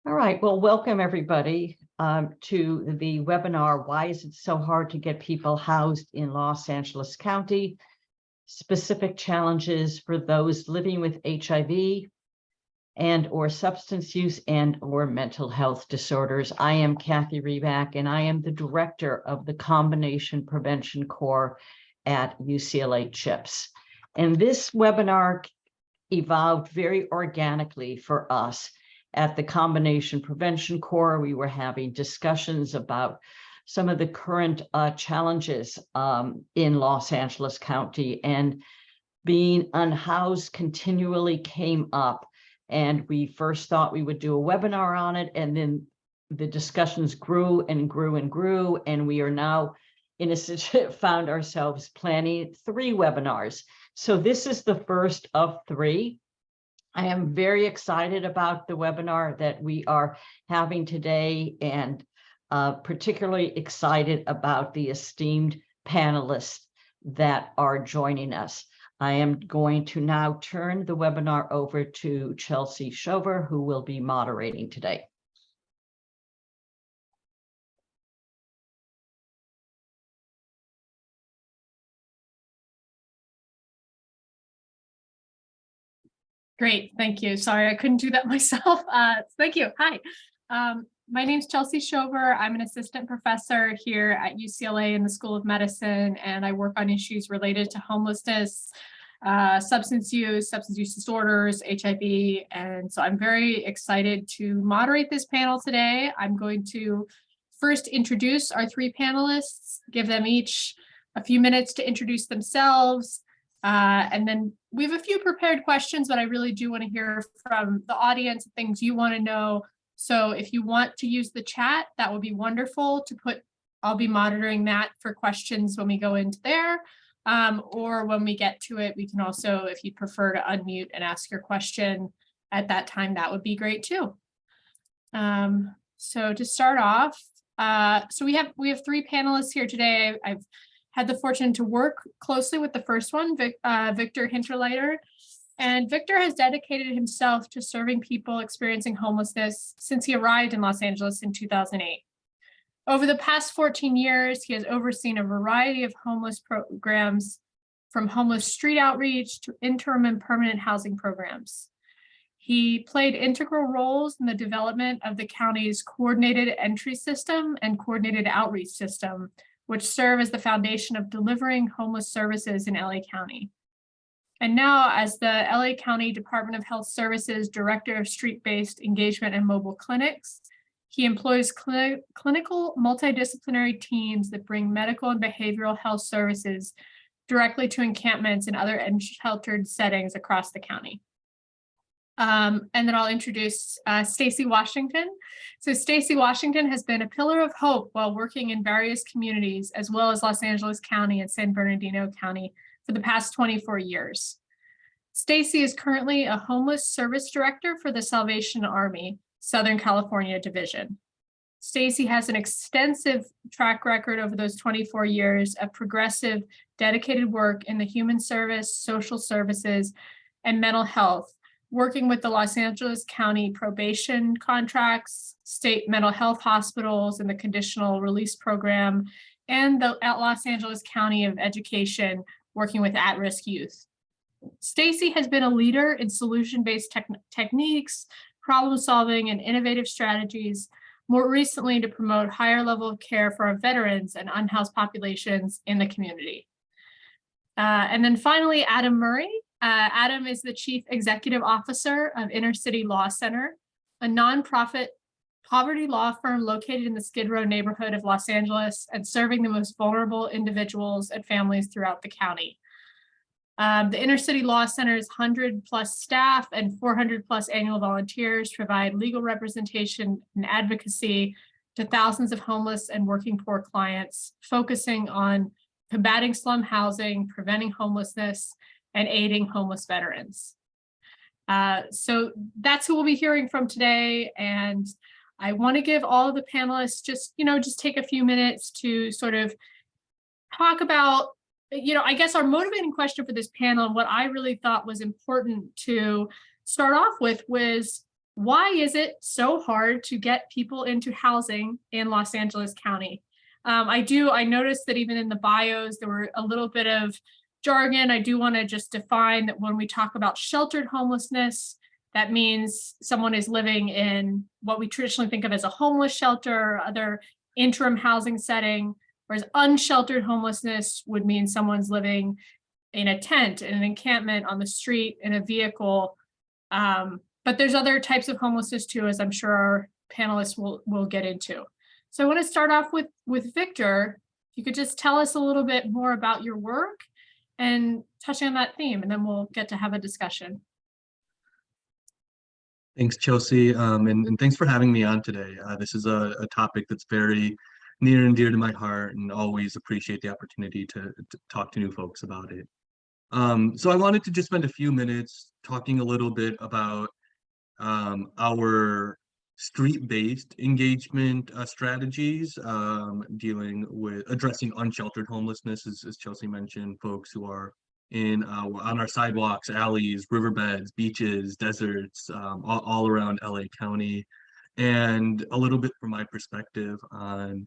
All right, well, welcome everybody to the webinar, Why is it so hard to get people housed in Los Angeles County? Specific challenges for those living with HIV and or substance use and or mental health disorders. I am Kathy Reback, and I am the director of the Combination Prevention Core at UCLA CHIPTS. And this webinar evolved very organically for us. At the Combination Prevention Core, we were having discussions about some of the current challenges in Los Angeles County, and being unhoused continually came up. And we first thought we would do a webinar on it, and then the discussions grew and grew and grew, and we are now found ourselves planning 3 webinars. So this is the first of 3. I am very excited about the webinar that we are having today, and particularly excited about the esteemed panelists that are joining us. I am going to now turn the webinar over to Chelsea Shover, who will be moderating today. Great, thank you. Sorry, I couldn't do that myself. Thank you. Hi, my name is Chelsea Shover. I'm an assistant professor here at UCLA in the School of Medicine, and I work on issues related to homelessness, substance use disorders, HIV. And so I'm very excited to moderate this panel today. I'm going to first introduce our 3 panelists, give them each a few minutes to introduce themselves. And then we have a few prepared questions, but I really do want to hear from the audience, things you want to know. So if you want to use the chat, that would be wonderful to put. I'll be monitoring that for questions when we go into there, or when we get to it. We can also, if you prefer to unmute and ask your question at that time, that would be great too. So to start off, so we have 3 panelists here today. I've had the fortune to work closely with the first one, Victor Hinterleiter. And Victor has dedicated himself to serving people experiencing homelessness since he arrived in Los Angeles in 2008. Over the past 14 years, he has overseen a variety of homeless programs, from homeless street outreach to interim and permanent housing programs. He played integral roles in the development of the county's coordinated entry system and coordinated outreach system, which serve as the foundation of delivering homeless services in LA County. And now, as the LA County Department of Health Services Director of Street-Based Engagement and Mobile Clinics, he employs clinical multidisciplinary teams that bring medical and behavioral health services directly to encampments and other unsheltered settings across the county. And then I'll introduce Stacy Washington. So Stacy Washington has been a pillar of hope while working in various communities, as well as Los Angeles County and San Bernardino County, for the past 24 years. Stacy is currently a homeless service director for the Salvation Army, Southern California Division. Stacy has an extensive track record over those 24 years of progressive, dedicated work in the human service, social services, and mental health, working with the Los Angeles County probation contracts, state mental health hospitals and the conditional release program, and the Los Angeles County of Education, working with at-risk youth. Stacy has been a leader in solution-based techniques, problem solving, and innovative strategies, more recently to promote higher level of care for our veterans and unhoused populations in the community. And then finally, Adam Murray. Adam is the Chief Executive Officer of Inner City Law Center, a nonprofit poverty law firm located in the Skid Row neighborhood of Los Angeles and serving the most vulnerable individuals and families throughout the county. The Inner City Law Center's 100+ staff and 400+ annual volunteers provide legal representation and advocacy to thousands of homeless and working poor clients, focusing on combating slum housing, preventing homelessness, and aiding homeless veterans. So that's who we'll be hearing from today. And I want to give all of the panelists just take a few minutes to sort of talk about, I guess our motivating question for this panel, and what I really thought was important to start off with, was why is it so hard to get people into housing in Los Angeles County? I noticed that even in the bios, there were a little bit of jargon. I do want to just define that when we talk about sheltered homelessness, that means someone is living in what we traditionally think of as a homeless shelter or other interim housing setting, whereas unsheltered homelessness would mean someone's living in a tent, in an encampment, on the street, in a vehicle. But there's other types of homelessness too, as I'm sure our panelists will get into. So I want to start off with Victor. If you could just tell us a little bit more about your work and touching on that theme, and then we'll get to have a discussion. Thanks, Chelsea, and thanks for having me on today. This is a topic that's very near and dear to my heart, and always appreciate the opportunity to talk to new folks about it. So I wanted to just spend a few minutes talking a little bit about our street-based engagement strategies, dealing with addressing unsheltered homelessness, as Chelsea mentioned, folks who are on our sidewalks, alleys, riverbeds, beaches, deserts, all around LA County, and a little bit from my perspective on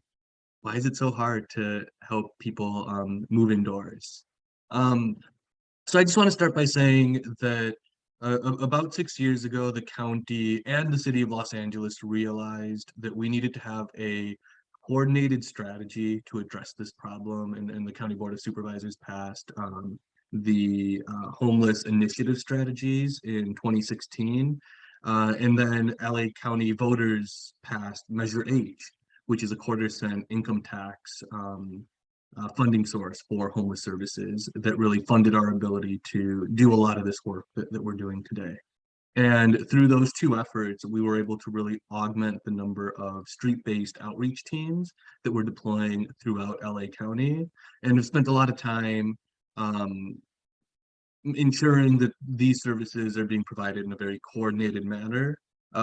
why is it so hard to help people move indoors. So I just want to start by saying that about 6 years ago, the county and the city of Los Angeles realized that we needed to have a coordinated strategy to address this problem, and the County Board of Supervisors passed the homeless initiative strategies in 2016. And then LA County voters passed Measure H, which is a quarter-cent income tax funding source for homeless services that really funded our ability to do a lot of this work that we're doing today. And through those two efforts, we were able to really augment the number of street-based outreach teams that we're deploying throughout LA County, and have spent a lot of time ensuring that these services are being provided in a very coordinated manner.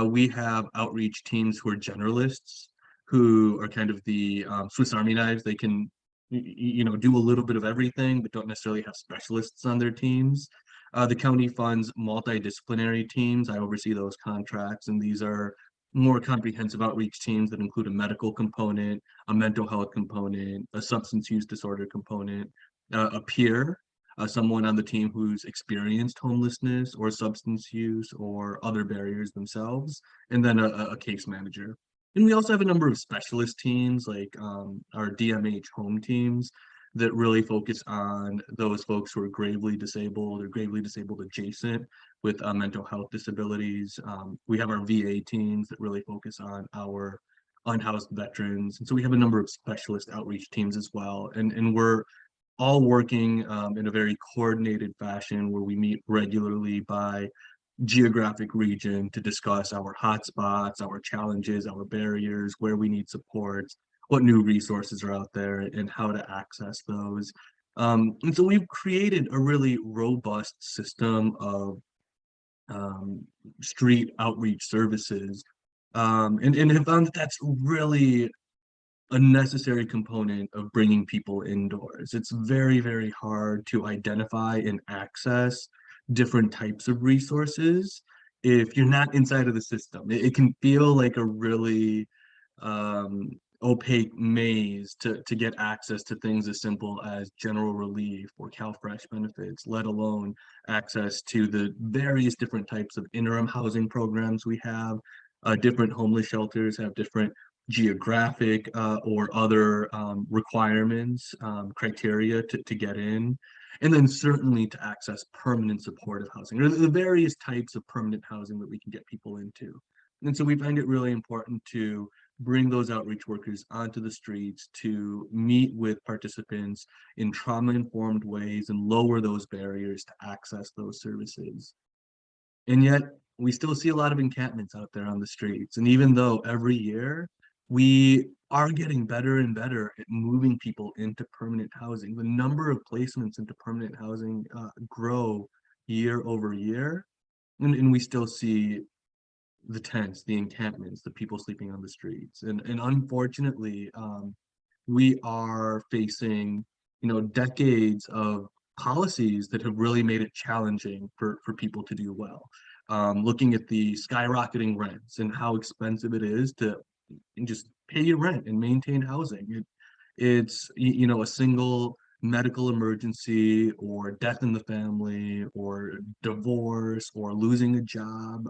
We have outreach teams who are generalists, who are kind of the Swiss Army knives. They can do a little bit of everything, but don't necessarily have specialists on their teams. The county funds multidisciplinary teams. I oversee those contracts, and these are more comprehensive outreach teams that include a medical component, a mental health component, a substance use disorder component, a peer, someone on the team who's experienced homelessness or substance use or other barriers themselves, and then a case manager. And we also have a number of specialist teams like our DMH home teams that really focus on those folks who are gravely disabled or gravely disabled adjacent with mental health disabilities. We have our VA teams that really focus on our unhoused veterans. And so we have a number of specialist outreach teams as well. And we're all working in a very coordinated fashion where we meet regularly by geographic region to discuss our hotspots, our challenges, our barriers, where we need support, what new resources are out there, and how to access those. And so we've created a really robust system of street outreach services, and have found that that's really a necessary component of bringing people indoors. It's very, very hard to identify and access different types of resources if you're not inside of the system. It can feel like a really opaque maze to get access to things as simple as general relief or CalFresh benefits, let alone access to the various different types of interim housing programs we have. Different homeless shelters have different geographic or other requirements, criteria to get in, and then certainly to access permanent supportive housing, or the various types of permanent housing that we can get people into. And so we find it really important to bring those outreach workers onto the streets to meet with participants in trauma-informed ways and lower those barriers to access those services. And yet we still see a lot of encampments out there on the streets. And even though every year we are getting better and better at moving people into permanent housing, the number of placements into permanent housing grow year over year, and we still see the tents, the encampments, the people sleeping on the streets. And unfortunately, we are facing, decades of policies that have really made it challenging for people to do well. looking at the skyrocketing rents and how expensive it is to just pay your rent and maintain housing. You know, a single medical emergency or death in the family or divorce or losing a job.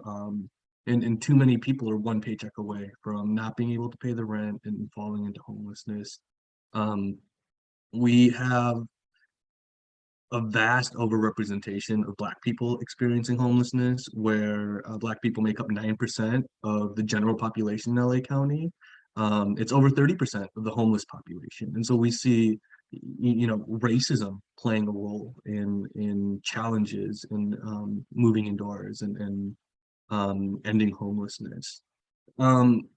And too many people are one paycheck away from not being able to pay the rent and falling into homelessness. Um, we have a vast overrepresentation of Black people experiencing homelessness, where Black people make up 9% of the general population in LA County. It's over 30% of the homeless population. And so we see, you know, racism playing a role in challenges in moving indoors and ending homelessness. Um,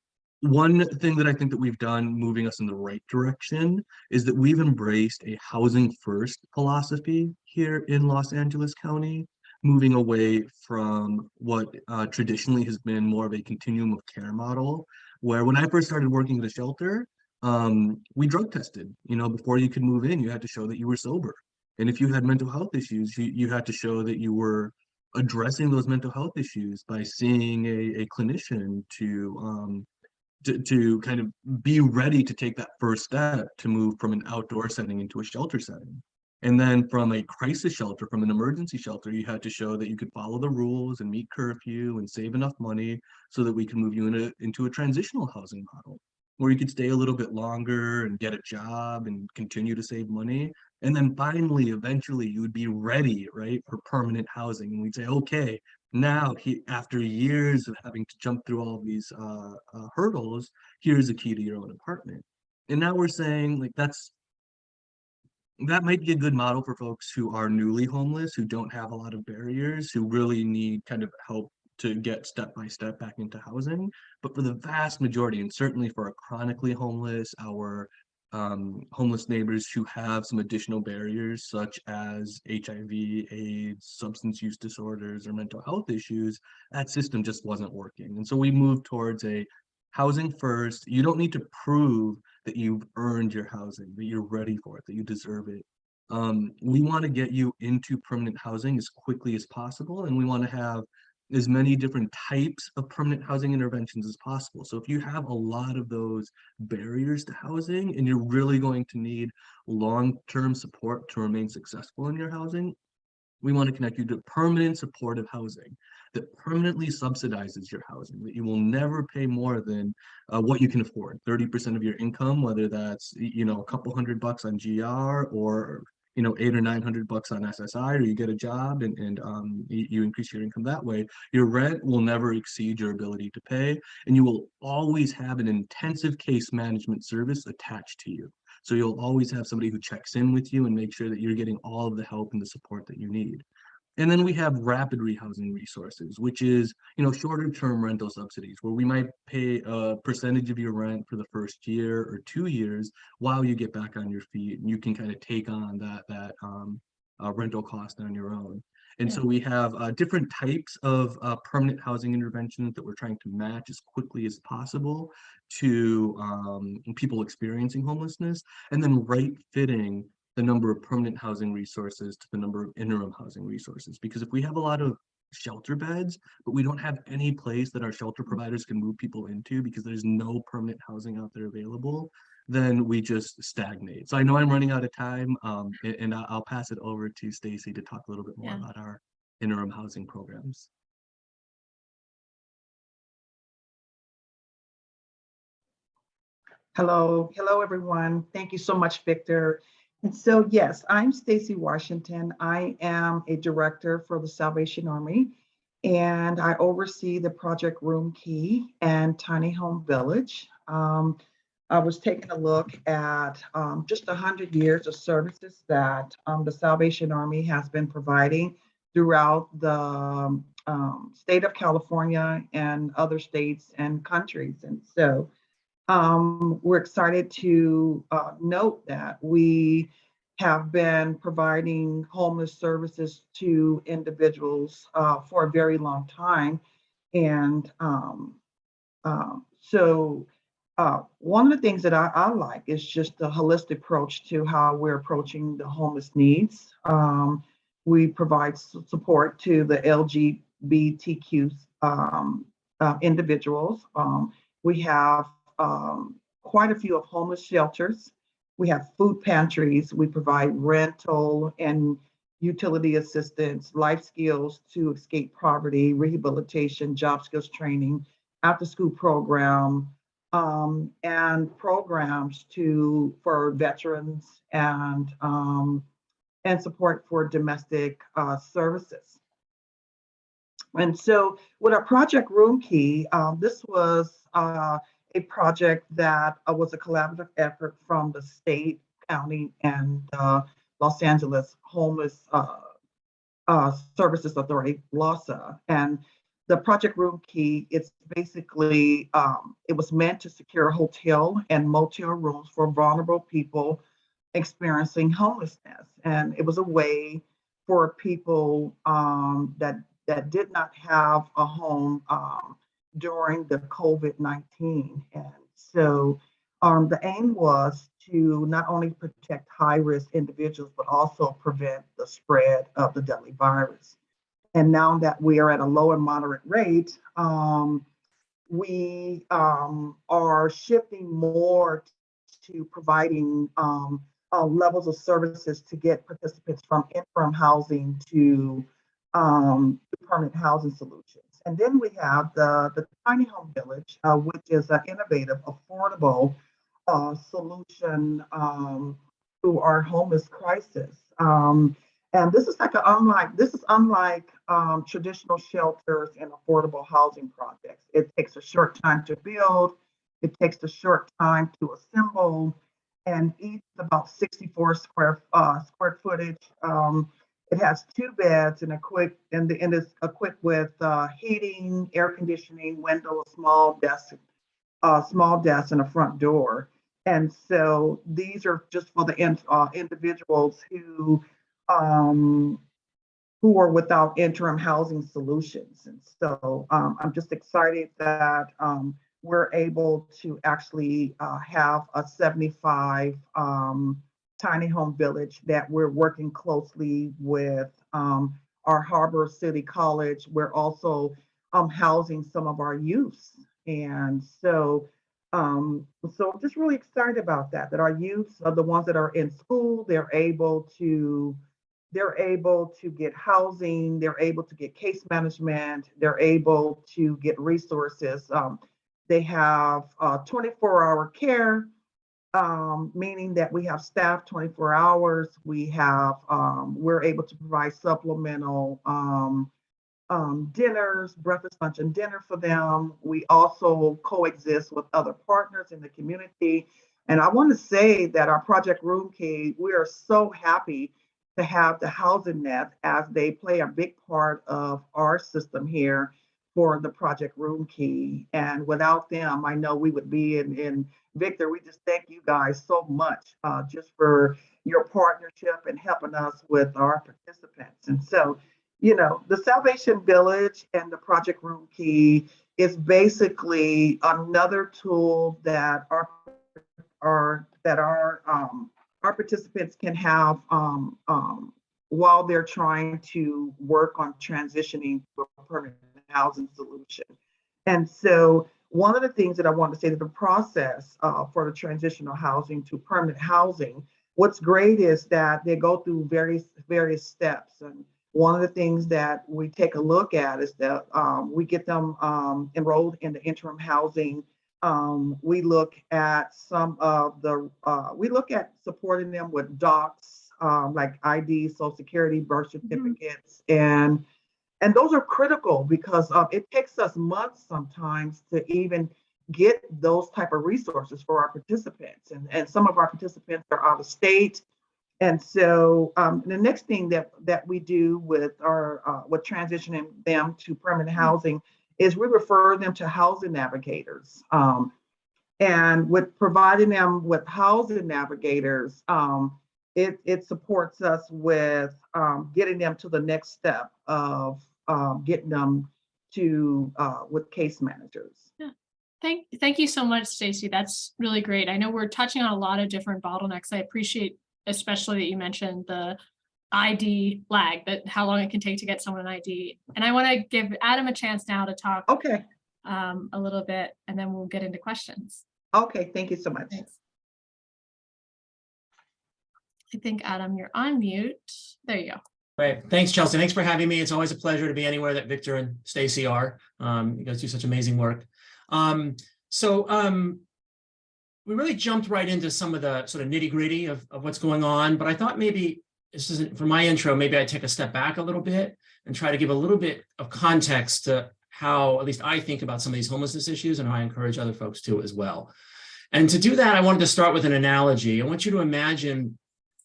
One thing that I think that we've done moving us in the right direction is that we've embraced a housing first philosophy here in Los Angeles County, moving away from what traditionally has been more of a continuum of care model, where when I first started working at a shelter, we drug tested. You know, before you could move in, you had to show that you were sober. And if you had mental health issues, you had to show that you were addressing those mental health issues by seeing a clinician to kind of be ready to take that first step to move from an outdoor setting into a shelter setting. And then from a crisis shelter, from an emergency shelter, you had to show that you could follow the rules and meet curfew and save enough money so that we could move you into a transitional housing model where you could stay a little bit longer and get a job and continue to save money. And then finally, eventually, you would be ready, right, for permanent housing. And we'd say, okay, now after years of having to jump through all of these hurdles, here's the key to your own apartment. And now we're saying like that might be a good model for folks who are newly homeless, who don't have a lot of barriers, who really need kind of help to get step by step back into housing. But for the vast majority, and certainly for our chronically homeless, our homeless neighbors who have some additional barriers such as HIV, AIDS, substance use disorders, or mental health issues, that system just wasn't working. And so we moved towards a housing first. You don't need to prove that you've earned your housing, that you're ready for it, that you deserve it. We want to get you into permanent housing as quickly as possible, and we want to have as many different types of permanent housing interventions as possible. So if you have a lot of those barriers to housing and you're really going to need long-term support to remain successful in your housing, we want to connect you to permanent supportive housing that permanently subsidizes your housing, that you will never pay more than what you can afford, 30% of your income, whether that's, you know, a couple $100 on GR or, you know, $800 or $900 on SSI, or you get a job and you increase your income that way. Your rent will never exceed your ability to pay, and you will always have an intensive case management service attached to you. So you'll always have somebody who checks in with you and make sure that you're getting all of the help and the support that you need. And then we have rapid rehousing resources, which is, you know, shorter term rental subsidies where we might pay a percentage of your rent for the first year or 2 years while you get back on your feet, and you can kind of take on that rental cost on your own. And so we have different types of permanent housing interventions that we're trying to match as quickly as possible to people experiencing homelessness, and then right fitting the number of permanent housing resources to the number of interim housing resources. Because if we have a lot of shelter beds, but we don't have any place that our shelter providers can move people into because there's no permanent housing out there available, then we just stagnate. So I know I'm running out of time, and I'll pass it over to Stacy to talk a little bit more about our interim housing programs. Hello, everyone. Thank you so much, Victor. And so, yes, I'm Stacy Washington. I am a director for the Salvation Army, and I oversee the Project Room Key and Tiny Home Village. I was taking a look at just 100 years of services that the Salvation Army has been providing throughout the state of California and other states and countries. And so we're excited to note that we have been providing homeless services to individuals for a very long time. And so one of the things that I like is just the holistic approach to how we're approaching the homeless needs. We provide support to the LGBTQ individuals. We have quite a few of homeless shelters. We have food pantries. We provide rental and utility assistance, life skills to escape poverty, rehabilitation, job skills training, after school program, and programs for veterans and support for domestic services. And so with our project Room Key, this was a project that was a collaborative effort from the state, county, and Los Angeles Homeless Services Authority, LAHSA. And the project Room Key, it's basically, it was meant to secure hotel and motel rooms for vulnerable people experiencing homelessness. And it was a way for people that did not have a home during the COVID-19. And so the aim was to not only protect high-risk individuals, but also prevent the spread of the deadly virus. And now that we are at a low and moderate rate, we are shifting more to providing levels of services to get participants from interim housing to permanent housing solutions. And then we have the Tiny Home Village, which is an innovative, affordable solution to our homeless crisis. And this is unlike traditional shelters and affordable housing projects. It takes a short time to build. It takes a short time to assemble, and each about 64 square footage. It has 2 beds and is equipped with heating, air conditioning, windows, small desk, and a front door. And so these are just for the individuals who are without interim housing solutions. And so I'm just excited that we're able to actually have a 75 tiny home village that we're working closely with our Harbor City College. We're also housing some of our youth. And so just really excited about that our youth are the ones that are in school. They're able to get housing, they're able to get case management, they're able to get resources. They have 24-hour care, meaning that we have staff 24 hours. We're able to provide supplemental dinners, breakfast, lunch, and dinner for them. We also coexist with other partners in the community. And I want to say that our Project Room Key, we are so happy to have the Housing Net, as they play a big part of our system here for the Project Room Key. And without them, I know we would be in Victor. We just thank you guys so much just for your partnership and helping us with our participants. And so, the Salvation Village and the Project Room Key is basically another tool that our participants can have while they're trying to work on transitioning to a permanent housing solution. And so one of the things that I want to say, that the process for the transitional housing to permanent housing, what's great is that they go through various steps. And one of the things that we take a look at is that we get them enrolled in the interim housing. We look at we look at supporting them with docs, like ID, Social Security, birth certificates, and those are critical because it takes us months sometimes to even get those type of resources for our participants. And some of our participants are out of state. And so the next thing that we do with with transitioning them to permanent housing is we refer them to housing navigators. And with providing them with housing navigators, it supports us with getting them to the next step of getting them to with case managers. Yeah. Thank you so much, Stacey. That's really great. I know we're touching on a lot of different bottlenecks. I appreciate especially that you mentioned the ID lag, that how long it can take to get someone an ID. And I want to give Adam a chance now to talk Okay, a little bit, and then we'll get into questions. okay, thank you so much. Thanks. I think, Adam, you're on mute. There you go. Great. Thanks, Chelsea. Thanks for having me. It's always a pleasure to be anywhere that Victor and Stacy are. You guys do such amazing work. We really jumped right into some of the sort of nitty gritty of what's going on, but I thought maybe this isn't for my intro, maybe I'd take a step back a little bit and try to give a little bit of context to how at least I think about some of these homelessness issues and how I encourage other folks to as well. And to do that, I wanted to start with an analogy. I want you to imagine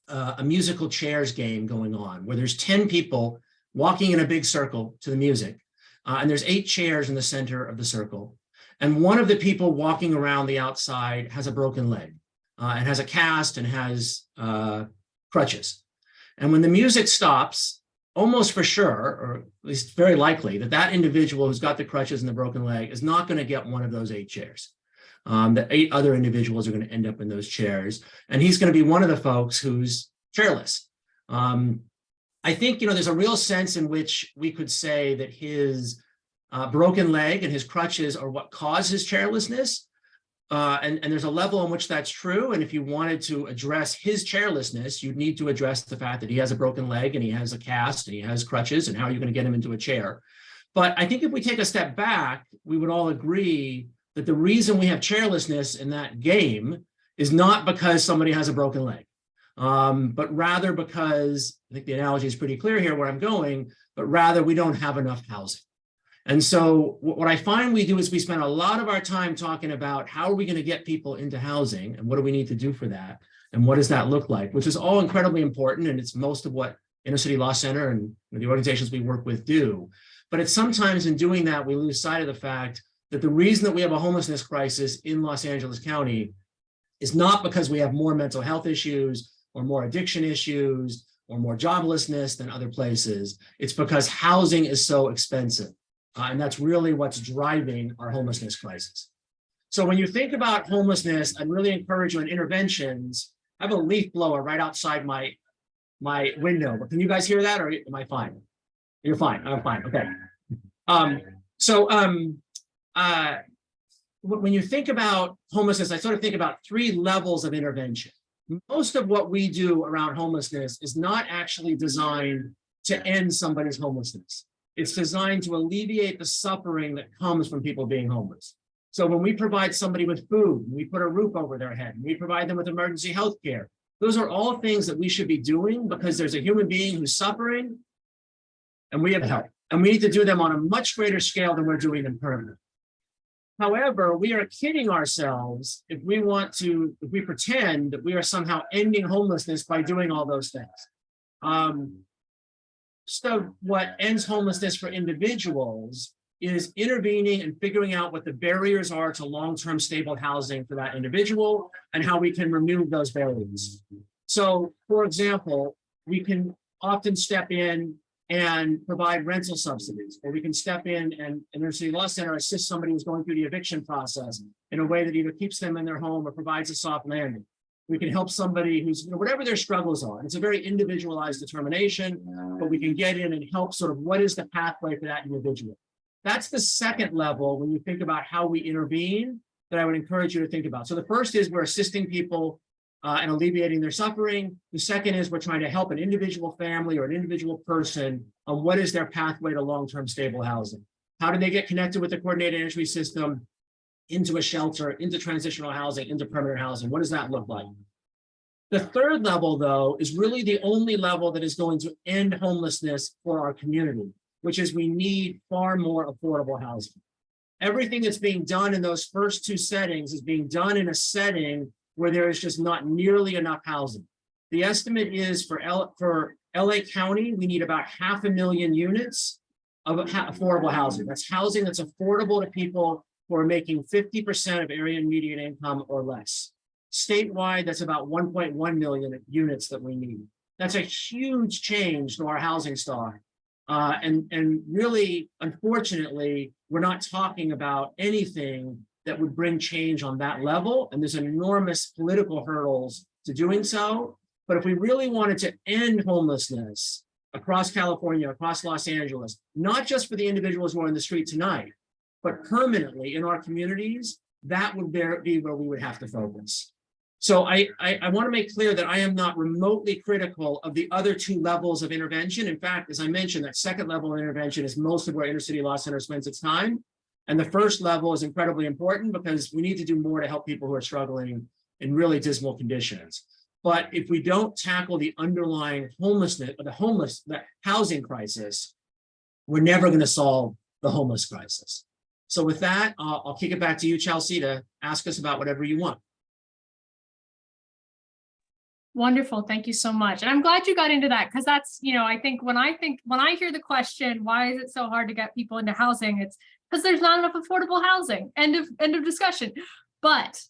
a musical chairs game going on where there's 10 people walking in a big circle to the music, and there's 8 chairs in the center of the circle. And one of the people walking around the outside has a broken leg and has a cast and has crutches. And when the music stops, almost for sure, or at least very likely, that individual who's got the crutches and the broken leg is not going to get one of those 8 chairs. The 8 other individuals are going to end up in those chairs. And he's going to be one of the folks who's chairless. I think, there's a real sense in which we could say that his broken leg and his crutches are what cause his chairlessness. And there's a level in which that's true. And if you wanted to address his chairlessness, you'd need to address the fact that he has a broken leg and he has a cast and he has crutches, and how are you going to get him into a chair? But I think if we take a step back, we would all agree that the reason we have chairlessness in that game is not because somebody has a broken leg, but rather because, I think the analogy is pretty clear here where I'm going, but rather we don't have enough housing. And so what I find we do is we spend a lot of our time talking about how are we going to get people into housing and what do we need to do for that? And what does that look like? Which is all incredibly important. And it's most of what Inner City Law Center and the organizations we work with do. But it's sometimes in doing that, we lose sight of the fact that the reason that we have a homelessness crisis in Los Angeles County is not because we have more mental health issues or more addiction issues or more joblessness than other places. It's because housing is so expensive. And that's really what's driving our homelessness crisis. So when you think about homelessness, I'd really encourage you in interventions. I have a leaf blower right outside my window, but can you guys hear that, or am I fine? You're fine. I'm fine. Okay. When you think about homelessness, I sort of think about 3 levels of intervention. Most of what we do around homelessness is not actually designed to end somebody's homelessness. It's designed to alleviate the suffering that comes from people being homeless. So when we provide somebody with food, we put a roof over their head, we provide them with emergency health care, those are all things that we should be doing because there's a human being who's suffering and we have help. And we need to do them on a much greater scale than we're doing them currently. However, we are kidding ourselves if we pretend that we are somehow ending homelessness by doing all those things. So what ends homelessness for individuals is intervening and figuring out what the barriers are to long-term stable housing for that individual and how we can remove those barriers. So, for example, we can often step in and provide rental subsidies, or we can step in and Inner City Law Center assist somebody who's going through the eviction process in a way that either keeps them in their home or provides a soft landing. We can help somebody who's, whatever their struggles are. It's a very individualized determination, but we can get in and help sort of what is the pathway for that individual. That's the second level when you think about how we intervene that I would encourage you to think about. So the first is we're assisting people and alleviating their suffering. The second is we're trying to help an individual family or an individual person on what is their pathway to long-term stable housing. How do they get connected with the coordinated entry system into a shelter, into transitional housing, into permanent housing? What does that look like? The third level, though, is really the only level that is going to end homelessness for our community, which is we need far more affordable housing. Everything that's being done in those first 2 settings is being done in a setting where there is just not nearly enough housing. The estimate is for LA County, we need about 500,000 units of affordable housing. That's housing that's affordable to people who are making 50% of area median income or less. Statewide, that's about 1.1 million units that we need. That's a huge change to our housing stock. And really, unfortunately, we're not talking about anything that would bring change on that level. And there's enormous political hurdles to doing so. But if we really wanted to end homelessness across California, across Los Angeles, not just for the individuals who are in the street tonight, but permanently in our communities, that would be where we would have to focus. So I want to make clear that I am not remotely critical of the other two levels of intervention. In fact, as I mentioned, that second level of intervention is most of where Inner City Law Center spends its time. And the first level is incredibly important because we need to do more to help people who are struggling in really dismal conditions. But if we don't tackle the underlying homelessness, the housing crisis, we're never going to solve the homeless crisis. So with that, I'll kick it back to you, Chelsea, to ask us about whatever you want. Wonderful. Thank you so much. And I'm glad you got into that because that's, I think when I hear the question, why is it so hard to get people into housing? It's because there's not enough affordable housing. End of discussion. But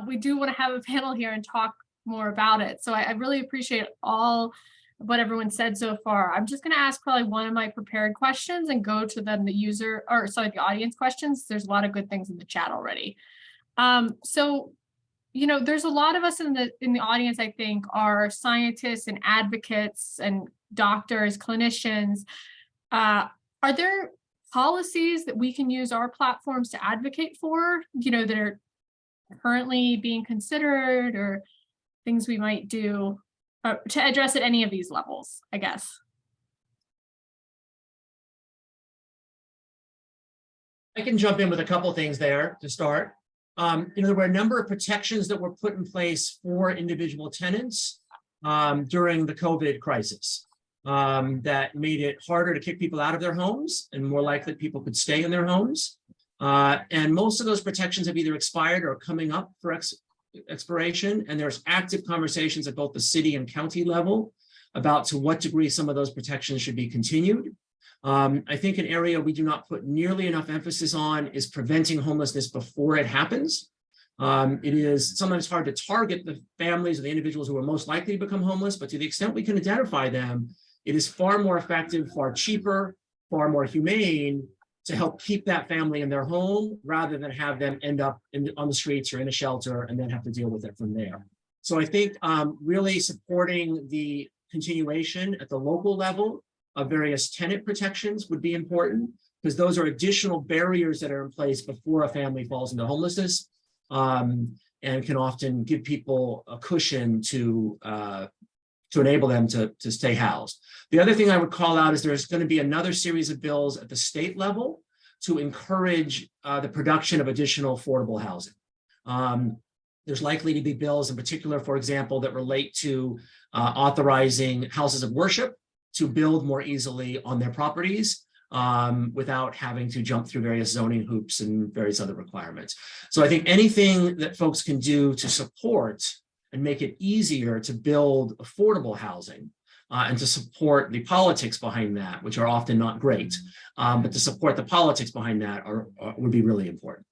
we do want to have a panel here and talk more about it. So I really appreciate all what everyone said so far. I'm just going to ask probably one of my prepared questions and go to then the audience questions. There's a lot of good things in the chat already. There's a lot of us in the audience, I think, are scientists and advocates and doctors, clinicians. Are there policies that we can use our platforms to advocate for, that are currently being considered, or things we might do to address at any of these levels, I guess? I can jump in with a couple of things there to start. There were a number of protections that were put in place for individual tenants during the COVID crisis that made it harder to kick people out of their homes and more likely people could stay in their homes. And most of those protections have either expired or are coming up for expiration. And there's active conversations at both the city and county level about to what degree some of those protections should be continued. I think an area we do not put nearly enough emphasis on is preventing homelessness before it happens. It is sometimes hard to target the families or the individuals who are most likely to become homeless, but to the extent we can identify them, it is far more effective, far cheaper, far more humane to help keep that family in their home rather than have them end up on the streets or in a shelter and then have to deal with it from there. So I think really supporting the continuation at the local level of various tenant protections would be important, because those are additional barriers that are in place before a family falls into homelessness, and can often give people a cushion to enable them to stay housed. The other thing I would call out is there's going to be another series of bills at the state level to encourage the production of additional affordable housing. There's likely to be bills in particular, for example, that relate to authorizing houses of worship to build more easily on their properties without having to jump through various zoning hoops and various other requirements. So I think anything that folks can do to support and make it easier to build affordable housing and to support the politics behind that, which are often not great, but to support the politics behind that would be really important.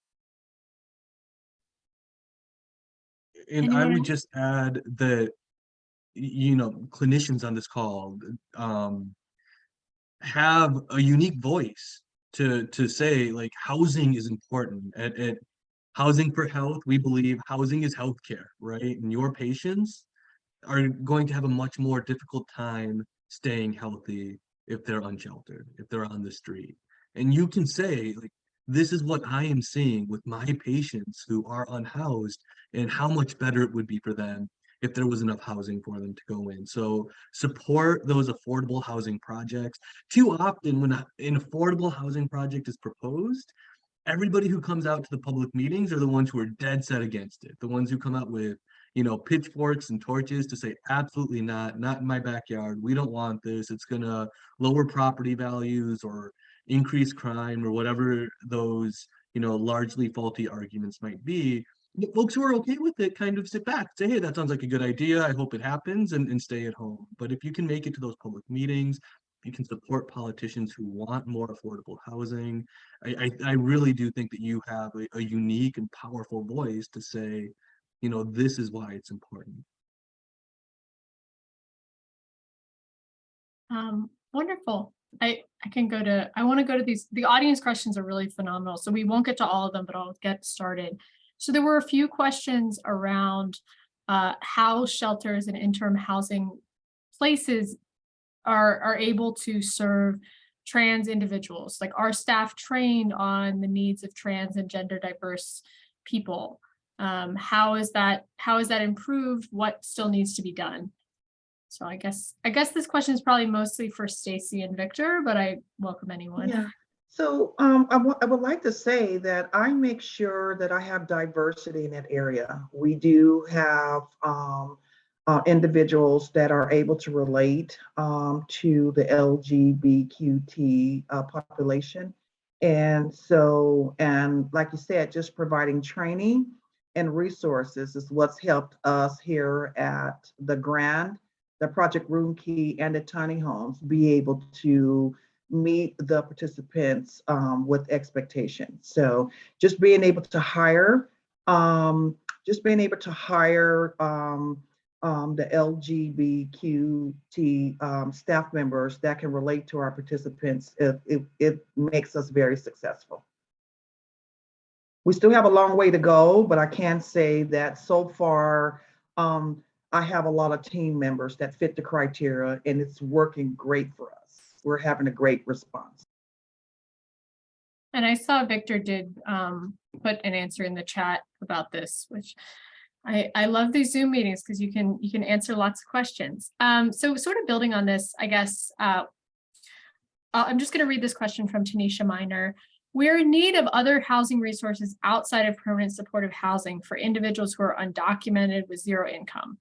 And I would just add that, clinicians on this call have a unique voice to say, like, housing is important. At Housing for Health, we believe housing is healthcare, right? And your patients are going to have a much more difficult time staying healthy if they're unsheltered, if they're on the street. And you can say, like, this is what I am seeing with my patients who are unhoused, and how much better it would be for them if there was enough housing for them to go in. So support those affordable housing projects. Too often when an affordable housing project is proposed, everybody who comes out to the public meetings are the ones who are dead set against it. The ones who come out with, pitchforks and torches to say, absolutely not in my backyard. We don't want this. It's gonna lower property values or increase crime or whatever those, largely faulty arguments might be. The folks who are okay with it kind of sit back, say, hey, that sounds like a good idea. I hope it happens, and stay at home. But if you can make it to those public meetings, you can support politicians who want more affordable housing. I really do think that you have a unique and powerful voice to say, this is why it's important. Wonderful. I want to go to these. The audience questions are really phenomenal. So we won't get to all of them, but I'll get started. So there were a few questions around house shelters and interim housing places are able to serve trans individuals? Like, are staff trained on the needs of trans and gender diverse people? How is that improved? What still needs to be done? So I guess this question is probably mostly for Stacy and Victor, but I welcome anyone. Yeah. So I would like to say that I make sure that I have diversity in that area. We do have individuals that are able to relate to the LGBTQ population. And so, and like you said, just providing training and resources is what's helped us here at the Grand, the Project Room Key, and the tiny homes be able to meet the participants with expectations. So just being able to hire, the LGBTQ staff members that can relate to our participants, it makes us very successful. We still have a long way to go, but I can say that so far, I have a lot of team members that fit the criteria, and it's working great for us. We're having a great response. And I saw Victor did put an answer in the chat about this, which I love these Zoom meetings because you can answer lots of questions. So sort of building on this, I guess, I'm just going to read this question from Tanisha Miner. We're in need of other housing resources outside of permanent supportive housing for individuals who are undocumented with zero income.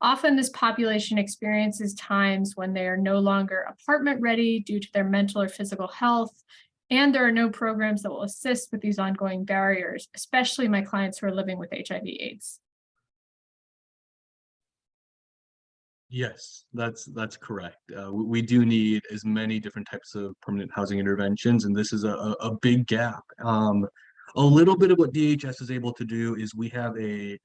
Often this population experiences times when they are no longer apartment ready due to their mental or physical health, and there are no programs that will assist with these ongoing barriers, especially my clients who are living with HIV/AIDS. Yes, that's correct. We do need as many different types of permanent housing interventions, and this is a big gap. A little bit of what DHS is able to do is we have a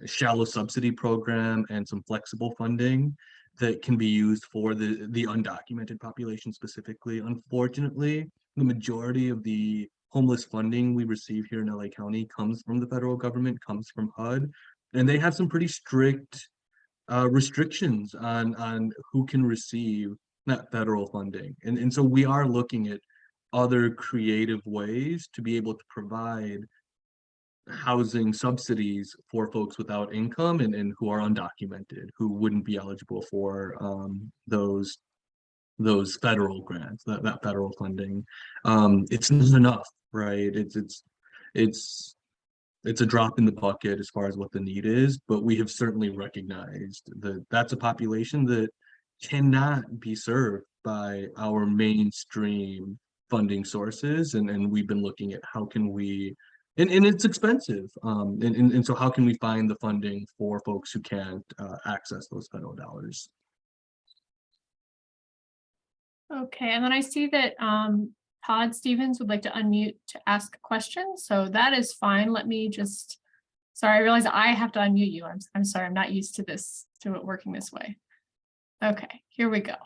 shallow subsidy program and some flexible funding that can be used for the undocumented population specifically. Unfortunately, the majority of the homeless funding we receive here in LA County comes from the federal government, comes from HUD, and they have some pretty strict restrictions on who can receive that federal funding. And so we are looking at other creative ways to be able to provide housing subsidies for folks without income and who are undocumented, who wouldn't be eligible for those federal grants, that federal funding. It's not enough, right? It's a drop in the bucket as far as what the need is, but we have certainly recognized that that's a population that cannot be served by our mainstream funding sources, and we've been looking at how can we, and it's expensive, and so how can we find the funding for folks who can't access those federal dollars. Okay, and then I see that Todd Stevens would like to unmute to ask a question, so that is fine. Let me just, sorry, I realize I have to unmute you. I'm sorry, I'm not used to this, to it working this way. Okay, here we go.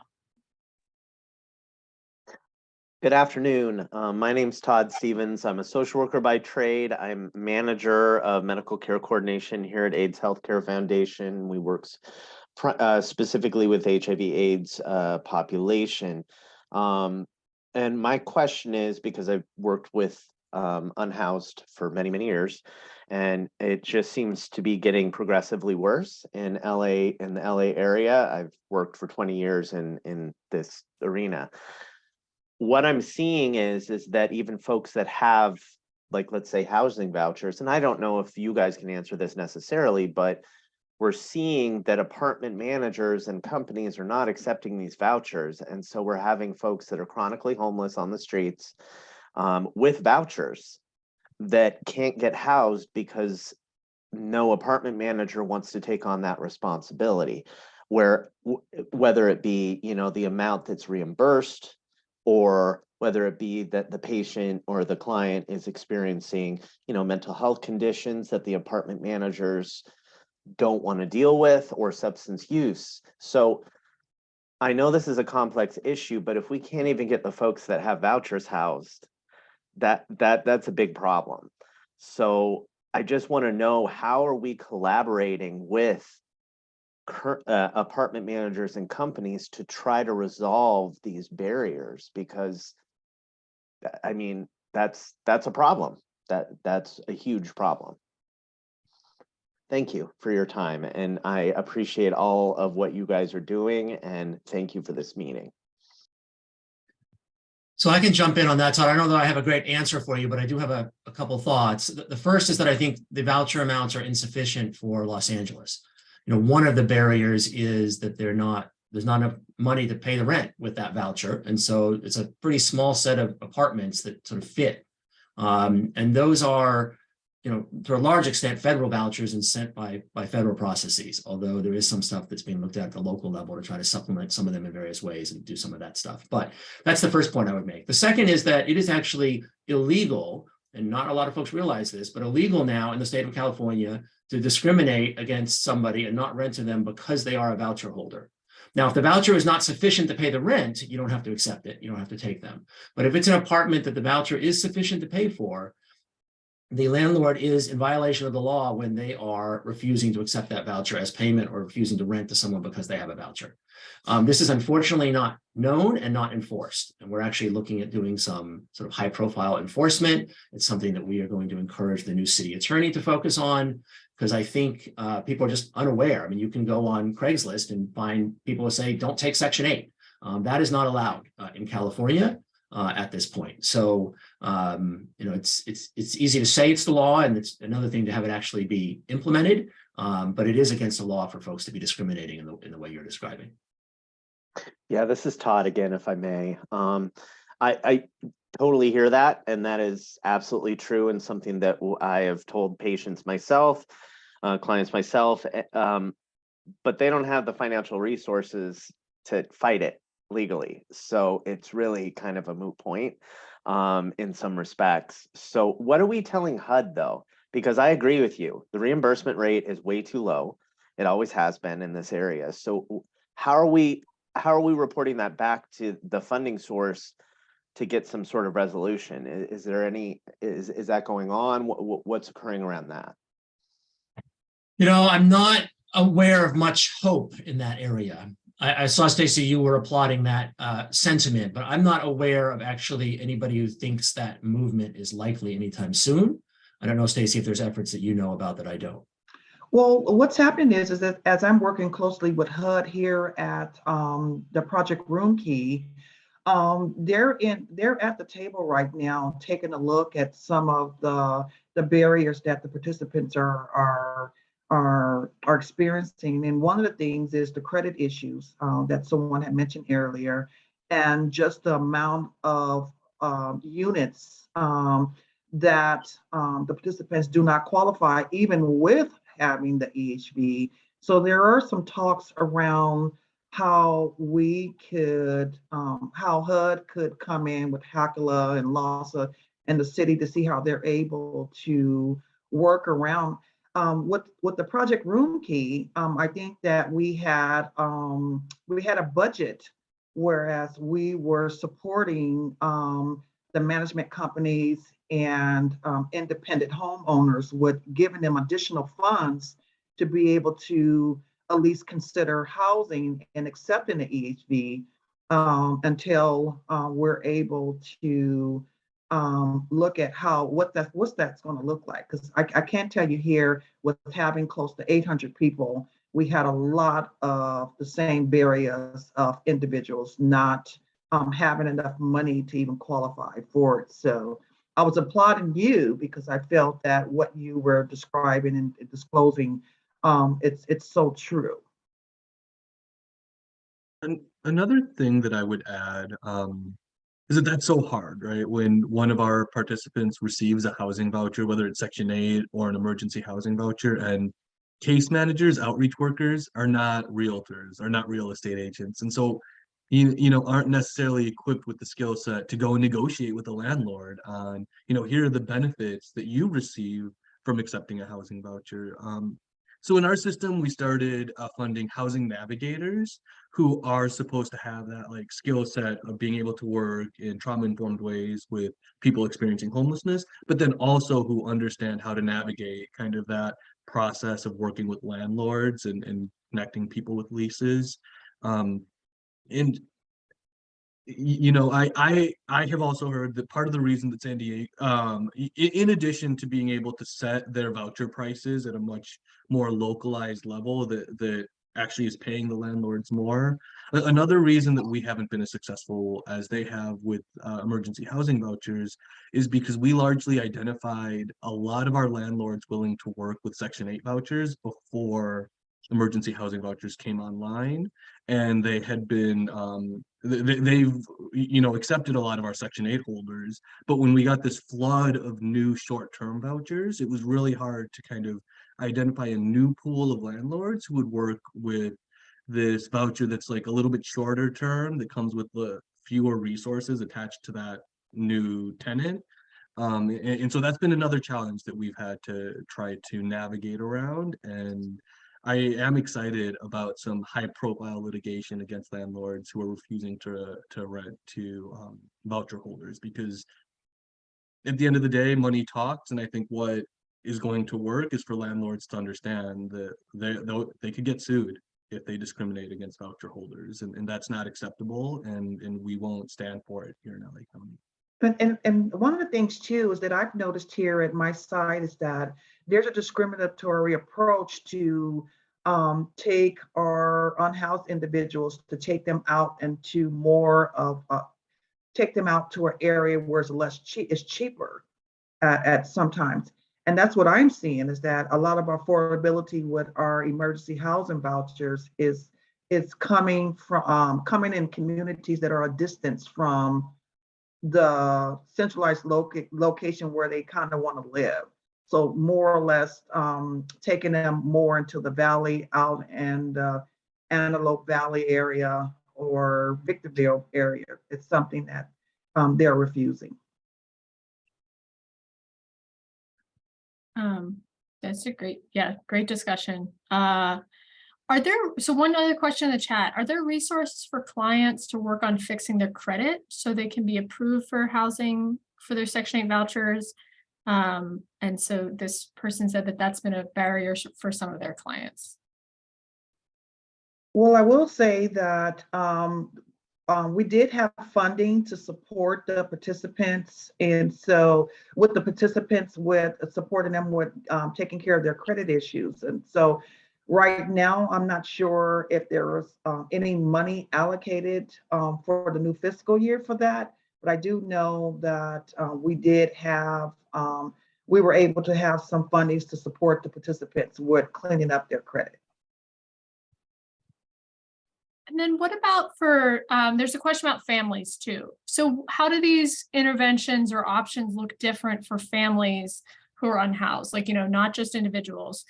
Good afternoon. My name's Todd Stevens. I'm a social worker by trade. I'm manager of medical care coordination here at AIDS Healthcare Foundation. We work specifically with HIV/AIDS population. And my question is, because I've worked with unhoused for many, many years, and it just seems to be getting progressively worse in LA, in the LA area. I've worked for 20 years in this arena. What I'm seeing is that even folks that have, like, let's say housing vouchers, and I don't know if you guys can answer this necessarily, but we're seeing that apartment managers and companies are not accepting these vouchers. And so we're having folks that are chronically homeless on the streets with vouchers that can't get housed because no apartment manager wants to take on that responsibility, where whether it be, you know, the amount that's reimbursed, or whether it be that the patient or the client is experiencing, you know, mental health conditions that the apartment managers don't want to deal with, or substance use. So I know this is a complex issue, but if we can't even get the folks that have vouchers housed, that's a big problem. So I just want to know, how are we collaborating with apartment managers and companies to try to resolve these barriers? Because I mean, that's a problem. That's a huge problem. Thank you for your time, and I appreciate all of what you guys are doing, and thank you for this meeting. So I can jump in on that, Todd. I don't know that I have a great answer for you, but I do have a couple thoughts. The first is that I think the voucher amounts are insufficient for Los Angeles. You know, one of the barriers is that there's not enough money to pay the rent with that voucher. And so it's a pretty small set of apartments that sort of fit. And those are, you know, to a large extent, federal vouchers and sent by federal processes, although there is some stuff that's being looked at the local level to try to supplement some of them in various ways and do some of that stuff. But that's the first point I would make. The second is that it is actually illegal, and not a lot of folks realize this, but illegal now in the state of California to discriminate against somebody and not rent to them because they are a voucher holder. Now, if the voucher is not sufficient to pay the rent, you don't have to accept it. You don't have to take them. But if it's an apartment that the voucher is sufficient to pay for, the landlord is in violation of the law when they are refusing to accept that voucher as payment or refusing to rent to someone because they have a voucher. This is unfortunately not known and not enforced. And we're actually looking at doing some sort of high profile enforcement. It's something that we are going to encourage the new city attorney to focus on, because I think people are just unaware. I mean, you can go on Craigslist and find people who say, don't take Section 8. That is not allowed in California at this point. So, you know, it's easy to say it's the law, and it's another thing to have it actually be implemented. But it is against the law for folks to be discriminating in the way you're describing. Yeah, this is Todd again, if I may. I totally hear that, and that is absolutely true, and something that I have told patients myself, clients myself, but they don't have the financial resources to fight it legally. So it's really kind of a moot point in some respects. So what are we telling HUD though? Because I agree with you, the reimbursement rate is way too low. It always has been in this area. So how are we reporting that back to the funding source to get some sort of resolution? Is there any, is that going on? What's occurring around that? You know, I'm not aware of much hope in that area. I saw, Stacey, you were applauding that sentiment, but I'm not aware of actually anybody who thinks that movement is likely anytime soon. I don't know, Stacey, if there's efforts that you know about that I don't. Well, what's happened is that as I'm working closely with HUD here at the Project Room Key, they're at the table right now, taking a look at some of the barriers that the participants are experiencing. And one of the things is the credit issues that someone had mentioned earlier, and just the amount of units that the participants do not qualify, even with having the EHV. So there are some talks around how we could, how HUD could come in with HACLA and LASA and the city to see how they're able to work around. With the Project Room Key, I think that we had a budget, whereas we were supporting the management companies and independent homeowners, with giving them additional funds to be able to at least consider housing and accepting the EHV until we're able to look at what's that's going to look like. Because I can't tell you here, with having close to 800 people, we had a lot of the same barriers of individuals not having enough money to even qualify for it. So I was applauding you because I felt that what you were describing and disclosing, it's so true. And another thing that I would add is that that's so hard, right? When one of our participants receives a housing voucher, whether it's Section 8 or an emergency housing voucher, and case managers, outreach workers are not realtors, are not real estate agents. And so, you know, aren't necessarily equipped with the skill set to go and negotiate with the landlord on, you know, here are the benefits that you receive from accepting a housing voucher. So in our system, we started funding housing navigators who are supposed to have that like skill set of being able to work in trauma-informed ways with people experiencing homelessness, but then also who understand how to navigate kind of that process of working with landlords and connecting people with leases. And you know, I have also heard that part of the reason that San Diego, in addition to being able to set their voucher prices at a much more localized level that actually is paying the landlords more. Another reason that we haven't been as successful as they have with emergency housing vouchers is because we largely identified a lot of our landlords willing to work with Section 8 vouchers before emergency housing vouchers came online, and they had been they've accepted a lot of our Section 8 holders, but when we got this flood of new short-term vouchers, it was really hard to kind of identify a new pool of landlords who would work with this voucher that's like a little bit shorter term that comes with the fewer resources attached to that new tenant. And so that's been another challenge that we've had to try to navigate around. And I am excited about some high-profile litigation against landlords who are refusing to rent to voucher holders, because at the end of the day, money talks, and I think what is going to work is for landlords to understand that they could get sued if they discriminate against voucher holders, and that's not acceptable, and we won't stand for it here in LA County. And one of the things too is that I've noticed here at my site is that there's a discriminatory approach to take our unhoused individuals, to take them out into more of take them out to an area where it's less cheap, it's cheaper at sometimes. And that's what I'm seeing, is that a lot of affordability with our emergency housing vouchers is coming from coming in communities that are a distance from the centralized location where they kind of want to live. So more or less taking them more into the valley, out and Antelope Valley area or Victorville area. It's something that they're refusing. That's a great discussion. So one other question in the chat, are there resources for clients to work on fixing their credit so they can be approved for housing for their Section 8 vouchers? And so this person said that that's been a barrier for some of their clients. Well, I will say that we did have funding to support the participants. And so with the participants, with supporting them with taking care of their credit issues. And so right now, I'm not sure if there was any money allocated for the new fiscal year for that, but I do know that we did have, we were able to have some fundings to support the participants with cleaning up their credit. And then what about for, there's a question about families too. So how do these interventions or options look different for families who are unhoused? Like, not just individuals.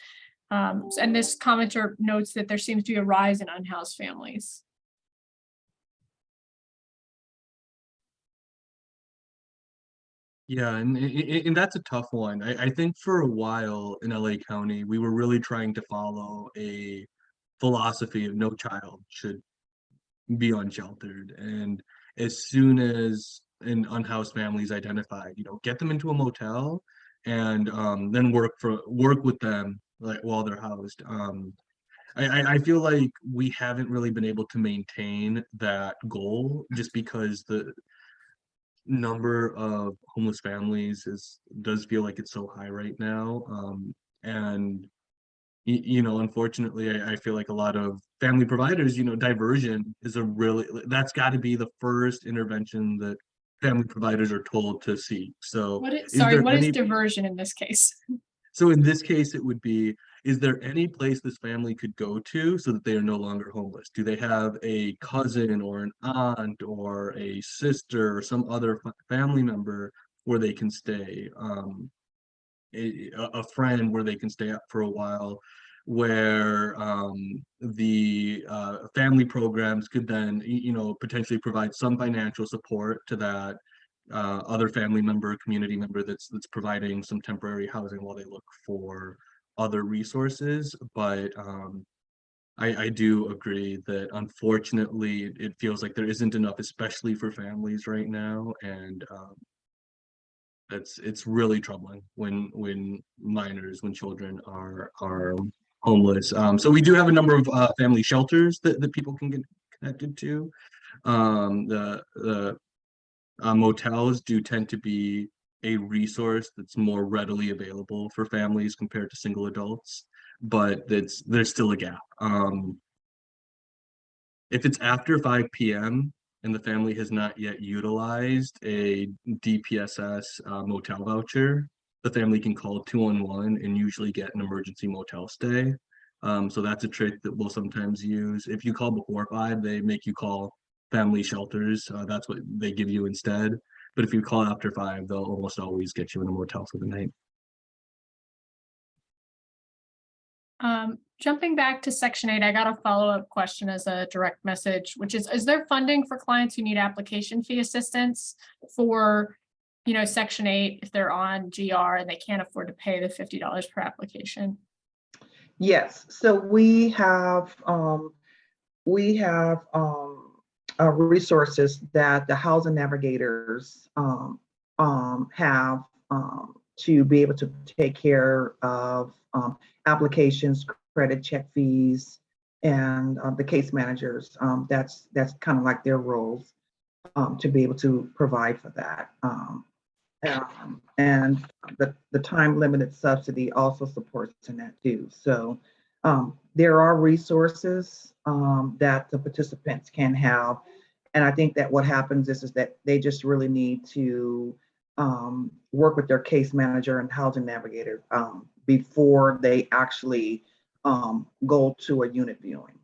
And this commenter notes that there seems to be a rise in unhoused families. Yeah, and that's a tough one. I think for a while in LA County, we were really trying to follow a philosophy of no child should be unsheltered. And as soon as an unhoused family is identified, get them into a motel and then work with them like while they're housed. I feel like we haven't really been able to maintain that goal just because the number of homeless families does feel like it's so high right now. And unfortunately, I feel like a lot of family providers, diversion is that's got to be the first intervention that family providers are told to seek. So What is diversion in this case? So in this case, it would be, is there any place this family could go to so that they are no longer homeless? Do they have a cousin or an aunt or a sister or some other family member where they can stay? A friend where they can stay up for a while, where the family programs could then, potentially provide some financial support to that other family member, community member that's providing some temporary housing while they look for other resources, but I do agree that unfortunately it feels like there isn't enough, especially for families right now, and it's really troubling when minors, when children are homeless. So we do have a number of family shelters that people can get connected to. The motels do tend to be a resource that's more readily available for families compared to single adults, but there's still a gap. If it's after 5 p.m. and the family has not yet utilized a DPSS motel voucher, the family can call 211 and usually get an emergency motel stay. So that's a trick that we'll sometimes use. If you call before 5, they make you call family shelters. That's what they give you instead. But if you call after 5, they'll almost always get you in a motel for the night. Jumping back to Section 8, I got a follow-up question as a direct message, which is there funding for clients who need application fee assistance for, Section 8 if they're on GR and they can't afford to pay the $50 per application? Yes, so we have resources that the housing navigators have to be able to take care of applications, credit check fees, and the case managers. That's kind of like their roles to be able to provide for that. And the time limited subsidy also supports in that too. So there are resources that the participants can have. And I think that what happens is that they just really need to work with their case manager and housing navigator before they actually go to a unit viewing.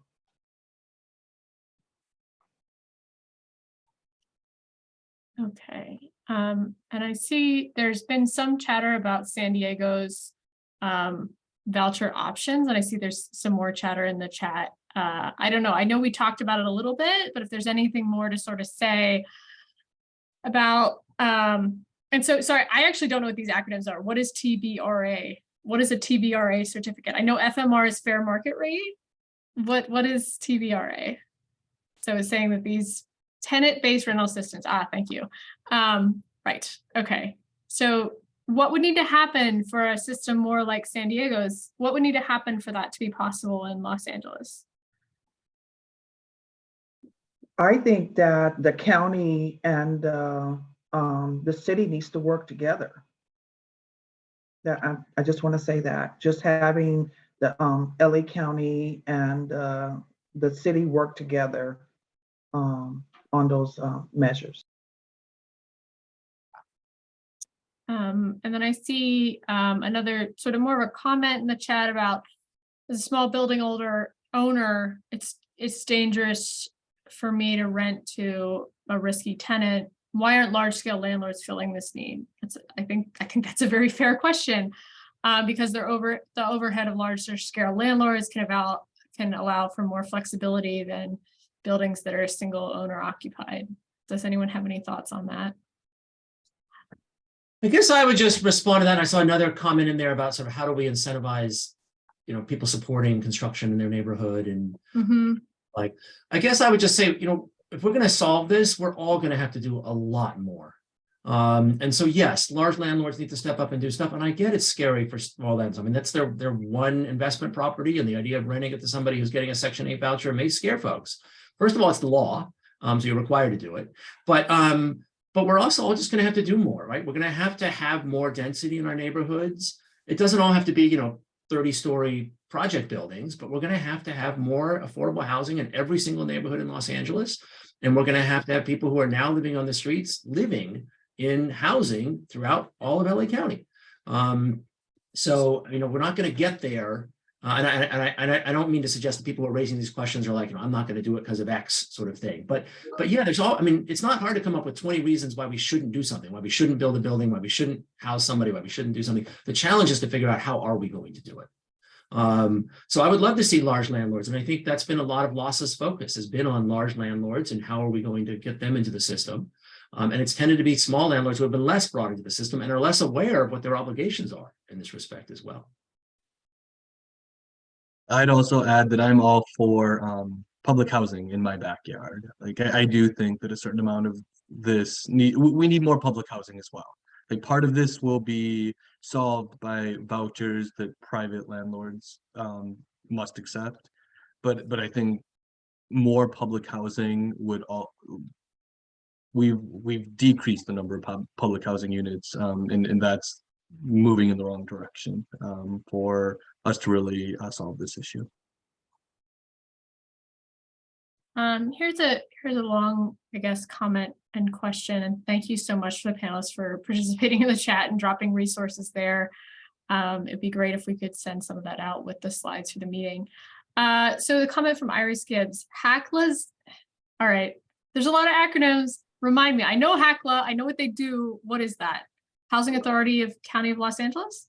Okay. And I see there's been some chatter about San Diego's voucher options, and I see there's some more chatter in the chat. I don't know. I know we talked about it a little bit, but if there's anything more to sort of say about, and so, sorry, I actually don't know what these acronyms are. What is TBRA? What is a TBRA certificate? I know FMR is fair market rate. What is TBRA? So it's saying that these tenant-based rental assistance. Thank you. Right. Okay. So what would need to happen for a system more like San Diego's? What would need to happen for that to be possible in Los Angeles? I think that the county and the city needs to work together. That I just want to say that just having the LA County and the city work together on those measures. And then I see another sort of more of a comment in the chat about as a small building owner, it's dangerous for me to rent to a risky tenant. Why aren't large scale landlords filling this need? I think that's a very fair question because the overhead of large scale landlords can allow for more flexibility than buildings that are single owner occupied. Does anyone have any thoughts on that? I guess I would just respond to that. I saw another comment in there about sort of how do we incentivize, people supporting construction in their neighborhood and like, I guess I would just say, if we're going to solve this, we're all going to have to do a lot more. And so, yes, large landlords need to step up and do stuff. And I get it's scary for small landlords. I mean, that's their one investment property, and the idea of renting it to somebody who's getting a Section 8 voucher may scare folks. First of all, it's the law, so you're required to do it. But we're also all just going to have to do more, right? We're going to have more density in our neighborhoods. It doesn't all have to be, 30-story project buildings, but we're going to have more affordable housing in every single neighborhood in Los Angeles. And we're going to have people who are now living on the streets living in housing throughout all of LA County. So, we're not going to get there. And I don't mean to suggest that people who are raising these questions are like, I'm not going to do it because of X sort of thing. But yeah, it's not hard to come up with 20 reasons why we shouldn't do something, why we shouldn't build a building, why we shouldn't house somebody, why we shouldn't do something. The challenge is to figure out how are we going to do it. So I would love to see large landlords. And I think that's been a lot of LAHSA's focus has been on large landlords and how are we going to get them into the system. And it's tended to be small landlords who have been less brought into the system and are less aware of what their obligations are in this respect as well. I'd also add that I'm all for public housing in my backyard. Like I do think that a certain amount of this we need more public housing as well. Like part of this will be solved by vouchers that private landlords must accept. But I think more public housing would all we've decreased the number of public housing units and that's moving in the wrong direction for us to really solve this issue. Here's a long, I guess, comment and question, and thank you so much for the panelists for participating in the chat and dropping resources there. It'd be great if we could send some of that out with the slides for the meeting. So the comment from Iris Gibbs, HACLA's, all right, there's a lot of acronyms. Remind me, I know HACLA, I know what they do. What is that? Housing Authority of County of Los Angeles?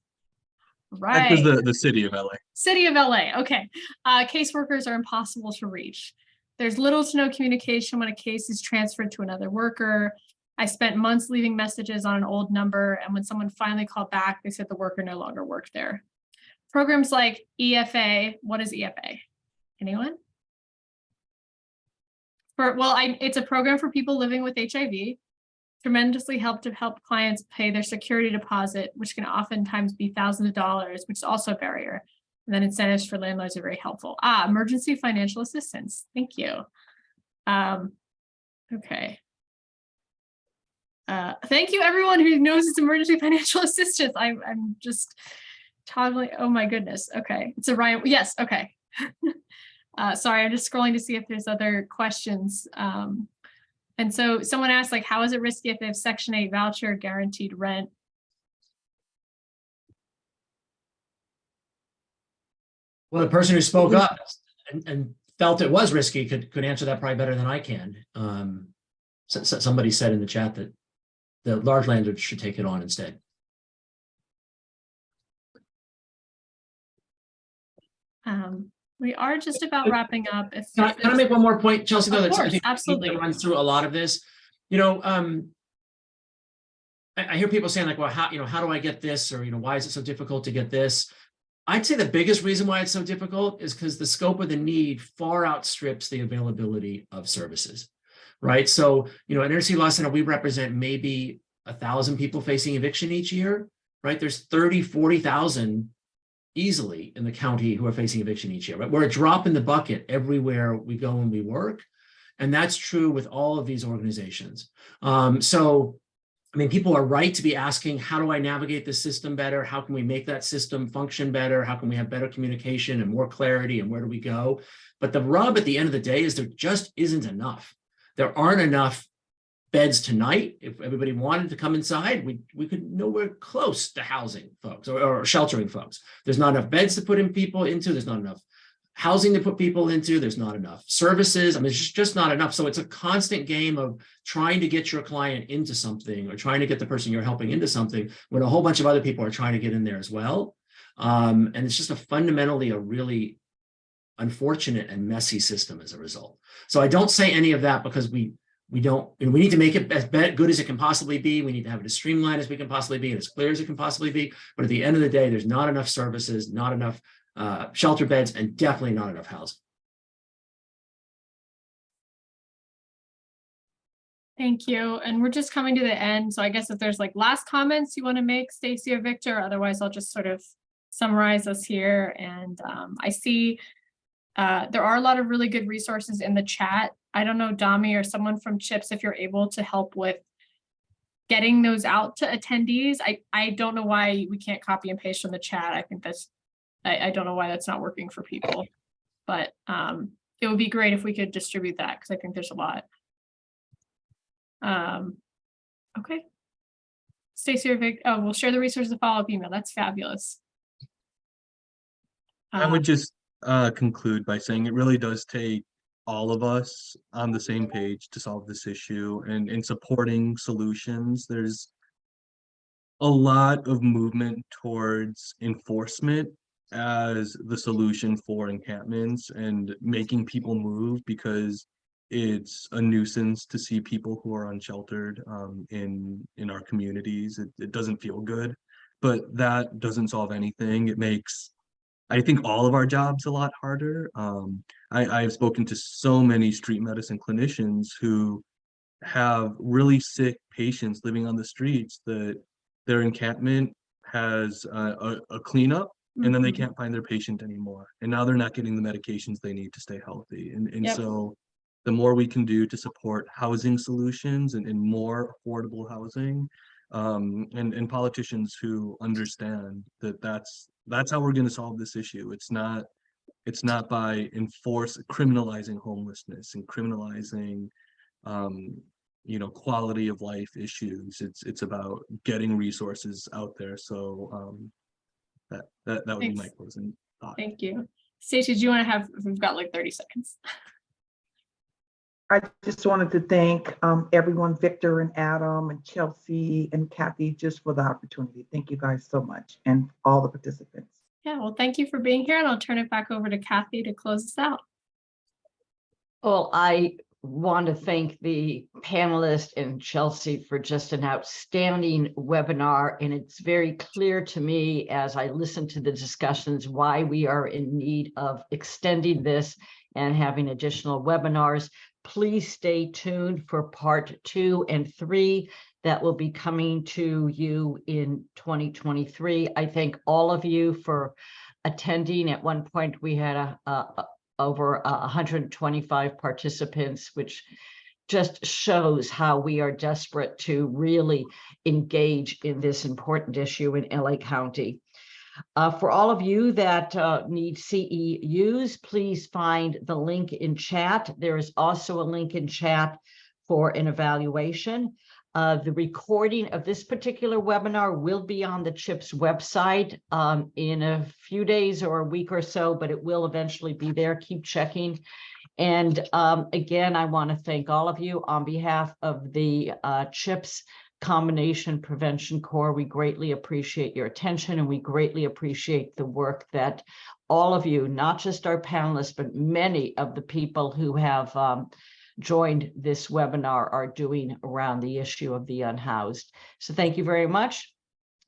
Right. That was the city of LA. City of LA, okay. Caseworkers are impossible to reach. There's little to no communication when a case is transferred to another worker. I spent months leaving messages on an old number, and when someone finally called back, they said the worker no longer worked there. Programs like EFA, what is EFA? Anyone? It's a program for people living with HIV. Tremendously help clients pay their security deposit, which can oftentimes be thousands of dollars, which is also a barrier. And then incentives for landlords are very helpful. Emergency financial assistance. Thank you. Okay. Thank you, everyone who knows it's emergency financial assistance. I'm just toggling. Oh my goodness. Okay, it's a Ryan. Yes. Okay. Sorry, I'm just scrolling to see if there's other questions. And so someone asked, like, how is it risky if they have Section 8 voucher guaranteed rent? Well, the person who spoke up and felt it was risky could answer that probably better than I can. Somebody said in the chat that the large landlords should take it on instead. We are just about wrapping up. Can I make one more point, Chelsea? Though, Of course, absolutely. That runs through a lot of this. You know, I hear people saying like, well, how do I get this? Or, why is it so difficult to get this? I'd say the biggest reason why it's so difficult is because the scope of the need far outstrips the availability of services, right? So, at Inner City Law Center, we represent maybe 1,000 people facing eviction each year, right? There's 30, 40,000 easily in the county who are facing eviction each year, right? We're a drop in the bucket everywhere we go and we work. And that's true with all of these organizations. People are right to be asking, how do I navigate the system better? How can we make that system function better? How can we have better communication and more clarity, and where do we go? But the rub at the end of the day is there just isn't enough. There aren't enough beds tonight. If everybody wanted to come inside, we could nowhere close to housing folks or sheltering folks. There's not enough beds to put in people into. There's not enough housing to put people into. There's not enough services. It's just not enough. So it's a constant game of trying to get your client into something or trying to get the person you're helping into something when a whole bunch of other people are trying to get in there as well. And it's just fundamentally a really unfortunate and messy system as a result. So I don't say any of that because we need to make it as good as it can possibly be. We need to have it as streamlined as we can possibly be and as clear as it can possibly be. But at the end of the day, there's not enough services, not enough shelter beds, and definitely not enough housing. Thank you. And we're just coming to the end. So I guess if there's like last comments you want to make, Stacy or Victor, otherwise I'll just sort of summarize us here. And I see there are a lot of really good resources in the chat. I don't know, Dami or someone from CHIPTS, if you're able to help with getting those out to attendees. I don't know why we can't copy and paste from the chat. I think I don't know why that's not working for people, but it would be great if we could distribute that because I think there's a lot. Okay. Stacy or Vic, we'll share the resources in follow-up email. That's fabulous. I would just conclude by saying it really does take all of us on the same page to solve this issue and in supporting solutions. There's a lot of movement towards enforcement as the solution for encampments and making people move because it's a nuisance to see people who are unsheltered in our communities. It doesn't feel good, but that doesn't solve anything. It makes I think all of our jobs a lot harder. I've spoken to so many street medicine clinicians who have really sick patients living on the streets that their encampment has a cleanup and then they Mhm. can't find their patient anymore. And now they're not getting the medications they need to stay healthy. And Yep. so the more we can do to support housing solutions and more affordable housing, and politicians who understand that that's how we're going to solve this issue. It's not by criminalizing homelessness and criminalizing um, quality of life issues. It's about getting resources out there. So that would be my Thanks. closing thought. Thank you. Stacey, do you want to have, we've got like 30 seconds. I just wanted to thank everyone, Victor and Adam and Chelsea and Kathy, just for the opportunity. Thank you guys so much, and all the participants. Yeah, well, thank you for being here, and I'll turn it back over to Kathy to close us out. Well, I want to thank the panelists and Chelsea for just an outstanding webinar. And it's very clear to me as I listen to the discussions why we are in need of extending this and having additional webinars. Please stay tuned for part 2 and 3 that will be coming to you in 2023. I thank all of you for attending. At one point, we had over 125 participants, which just shows how we are desperate to really engage in this important issue in LA County. For all of you that need CEUs, please find the link in chat. There is also a link in chat for an evaluation. The recording of this particular webinar will be on the CHIPTS website in a few days or a week or so, but it will eventually be there. Keep checking. And again, I want to thank all of you on behalf of the CHIPTS Combination Prevention Corps. We greatly appreciate your attention, and we greatly appreciate the work that all of you, not just our panelists, but many of the people who have joined this webinar are doing around the issue of the unhoused. So thank you very much.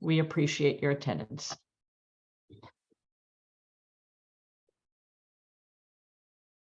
We appreciate your attendance.